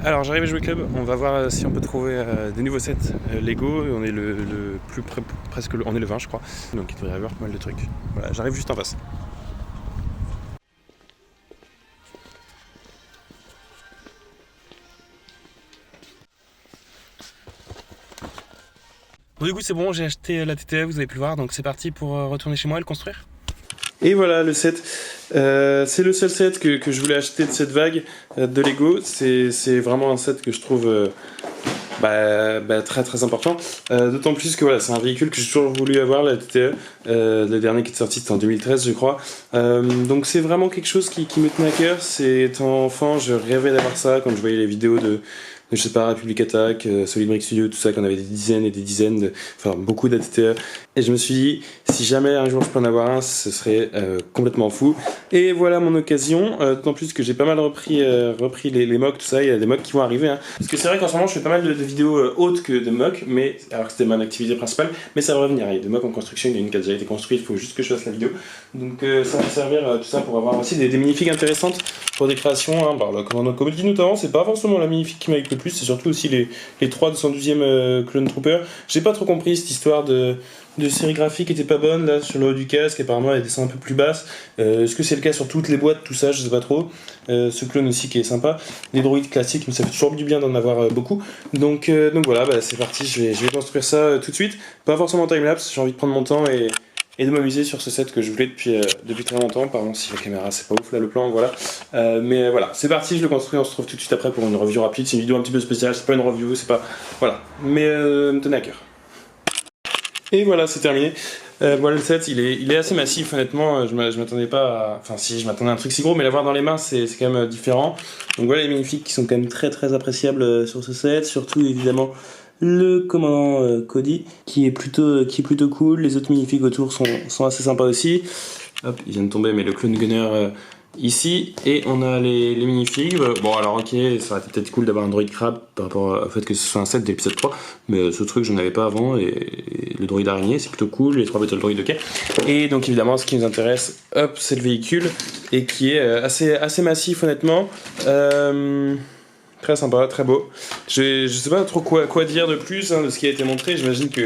Alors j'arrive à jouer club, on va voir si on peut trouver des nouveaux sets Lego. On est le plus près, presque on est le 20 je crois, donc il devrait y avoir pas mal de trucs. Voilà, j'arrive juste en face. Bon, du coup c'est bon, j'ai acheté la TTE, vous avez pu le voir, donc c'est parti pour retourner chez moi et le construire. Et voilà le set. C'est le seul set que je voulais acheter de cette vague de Lego. C'est vraiment un set que je trouve très très important. D'autant plus que voilà, c'est un véhicule que j'ai toujours voulu avoir, la TTE. Le dernier qui est sorti c'était en 2013 je crois. Donc c'est vraiment quelque chose qui me tenait à cœur. C'est étant enfant, je rêvais d'avoir ça quand je voyais les vidéos de je sais pas, Republic Attack, Solid Brick Studio, tout ça, qu'on avait des dizaines et des dizaines, enfin beaucoup d'ATTE. Et je me suis dit, si jamais un jour je peux en avoir un, ce serait complètement fou. Et voilà mon occasion, d'autant plus que j'ai pas mal repris les mocks, tout ça, il y a des mocks qui vont arriver. Hein. Parce que c'est vrai qu'en ce moment je fais pas mal de vidéos hautes que de mocks, mais, alors que c'était mon activité principale, mais ça va revenir. Il y a des mocks en construction, il y en a une qui a déjà été construite, il faut juste que je fasse la vidéo. Donc ça va me servir tout ça pour avoir aussi des minifigs intéressantes pour des créations. Hein. Le Commando Comedy notamment, c'est pas forcément la minifig qui m'aille le plus, c'est surtout aussi les 3 de 112e Clone Trooper. J'ai pas trop compris cette histoire de sérigraphie qui était pas bonne là sur le haut du casque, apparemment elle descend un peu plus basse. Est-ce que c'est le cas sur toutes les boîtes, tout ça, je sais pas trop. Ce clone aussi qui est sympa. Les droïdes classiques, mais ça fait toujours du bien d'en avoir beaucoup. Donc voilà, c'est parti, je vais construire ça tout de suite. Pas forcément time-lapse, j'ai envie de prendre mon temps et de m'amuser sur ce set que je voulais depuis très longtemps. Pardon si la caméra c'est pas ouf là le plan, voilà. Mais voilà, c'est parti, je le construis, on se retrouve tout de suite après pour une review rapide. C'est une vidéo un petit peu spéciale, c'est pas une review, c'est pas... Voilà, mais me tenait à cœur. Et voilà, c'est terminé. Voilà, le set, il est assez massif, honnêtement. Je m'attendais pas à... Enfin, si, je m'attendais à un truc si gros, mais l'avoir dans les mains, c'est quand même différent. Donc voilà les minifigs qui sont quand même très très appréciables sur ce set. Surtout, évidemment, le commandant Cody, qui est plutôt cool. Les autres minifigs autour sont assez sympas aussi. Hop, il vient de tomber, mais le clone gunner... ici, et on a les minifigs. Bon, alors ok, ça aurait été peut-être cool d'avoir un droid crab par rapport au fait que ce soit un set d'épisode 3, mais ce truc j'en avais pas avant, et le droid araignée c'est plutôt cool, les 3 battle droids ok. Et donc évidemment ce qui nous intéresse, hop, c'est le véhicule, et qui est assez massif honnêtement. Très sympa, très beau. Je sais pas trop quoi dire de plus de ce qui a été montré. J'imagine que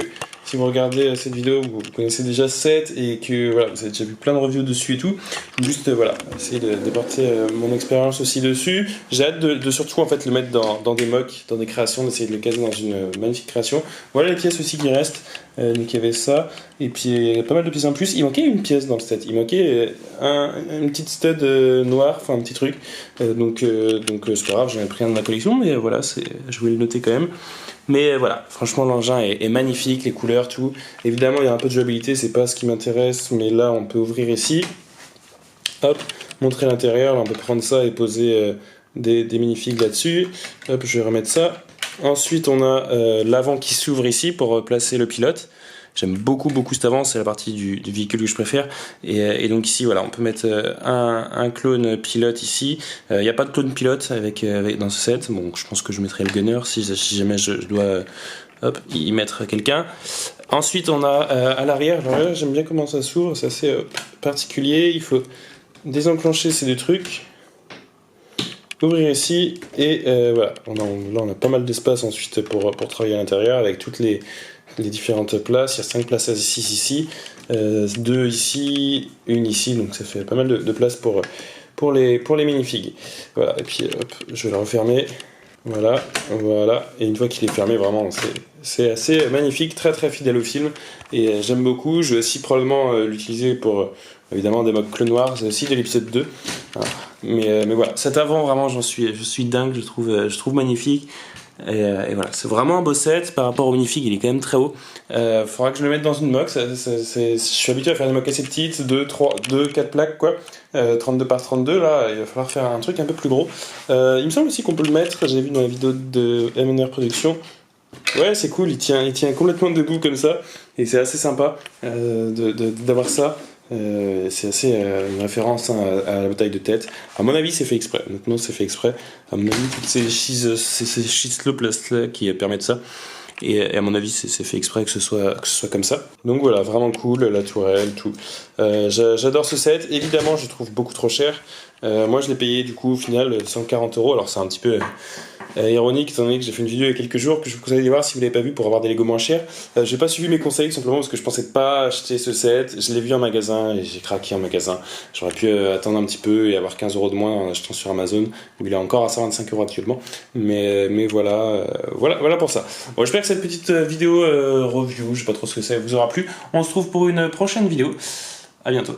si vous regardez cette vidéo, vous connaissez déjà ce set et que voilà, vous avez déjà vu plein de reviews dessus et tout. Juste voilà, essayer de porter mon expérience aussi dessus. J'ai hâte de surtout en fait le mettre dans des mocks, dans des créations, d'essayer de le caser dans une magnifique création. Voilà les pièces aussi qui restent. Donc il y avait ça, et puis il y a pas mal de pièces en plus. Il manquait une pièce dans le set, il manquait une petite stud noire, enfin un petit truc. Donc c'est pas grave, j'en ai pris un de ma collection, mais voilà, je voulais le noter quand même. Mais voilà, franchement l'engin est magnifique, les couleurs, tout. Évidemment il y a un peu de jouabilité, c'est pas ce qui m'intéresse, mais là on peut ouvrir ici. Hop, montrer l'intérieur, là on peut prendre ça et poser des minifigs là-dessus. Hop, je vais remettre ça. Ensuite, on a l'avant qui s'ouvre ici pour placer le pilote. J'aime beaucoup cet avant, c'est la partie du véhicule que je préfère. Et donc ici, voilà, on peut mettre un clone pilote ici. Il n'y a pas de clone pilote dans ce set. Bon, je pense que je mettrai le gunner si jamais je dois y mettre quelqu'un. Ensuite, on a à l'arrière, j'aime bien comment ça s'ouvre, c'est assez particulier. Il faut désenclencher ces deux trucs. Ouvrir ici et voilà, là on a pas mal d'espace ensuite pour travailler à l'intérieur avec toutes les différentes places. Il y a 5 places ici, 2 ici, une ici, donc ça fait pas mal de place pour les minifigs. Voilà, et puis hop, je vais le refermer. Voilà, et une fois qu'il est fermé, vraiment c'est assez magnifique, très très fidèle au film, et j'aime beaucoup. Je vais aussi probablement l'utiliser pour évidemment des mocks Clone Wars, aussi de l'épisode 2. Voilà. Mais voilà, cet avant vraiment je suis dingue, je trouve magnifique. Et voilà, c'est vraiment un beau set. Par rapport au minifig, il est quand même très haut. Faudra que je le mette dans une mock. Je suis habitué à faire des mocks assez petites, 4 plaques quoi. 32 par 32 là, il va falloir faire un truc un peu plus gros. Il me semble aussi qu'on peut le mettre, j'ai vu dans la vidéo de MNR Production. Ouais, c'est cool, il tient complètement debout comme ça, et c'est assez sympa d'avoir ça. C'est assez une référence à la bataille de tête. À mon avis, c'est fait exprès. Maintenant, c'est fait exprès. À mon avis, toutes ces slow-plasts là qui permettent ça. Et à mon avis, c'est fait exprès que ce soit comme ça. Donc voilà, vraiment cool, la tourelle, tout. J'adore ce set. Évidemment, je le trouve beaucoup trop cher. Moi, je l'ai payé du coup au final 140 €. Alors, c'est un petit peu ironique étant donné que j'ai fait une vidéo il y a quelques jours que je vous conseille d'aller voir si vous l'avez pas vu pour avoir des Lego moins chers. J'ai pas suivi mes conseils simplement parce que je pensais pas acheter ce set. Je l'ai vu en magasin et j'ai craqué en magasin. J'aurais pu attendre un petit peu et avoir 15 € de moins en achetant sur Amazon où il est encore à 125 € actuellement. Mais voilà pour ça. Bon, j'espère que cette petite vidéo review, je sais pas trop ce que ça vous aura plu. On se retrouve pour une prochaine vidéo. À bientôt.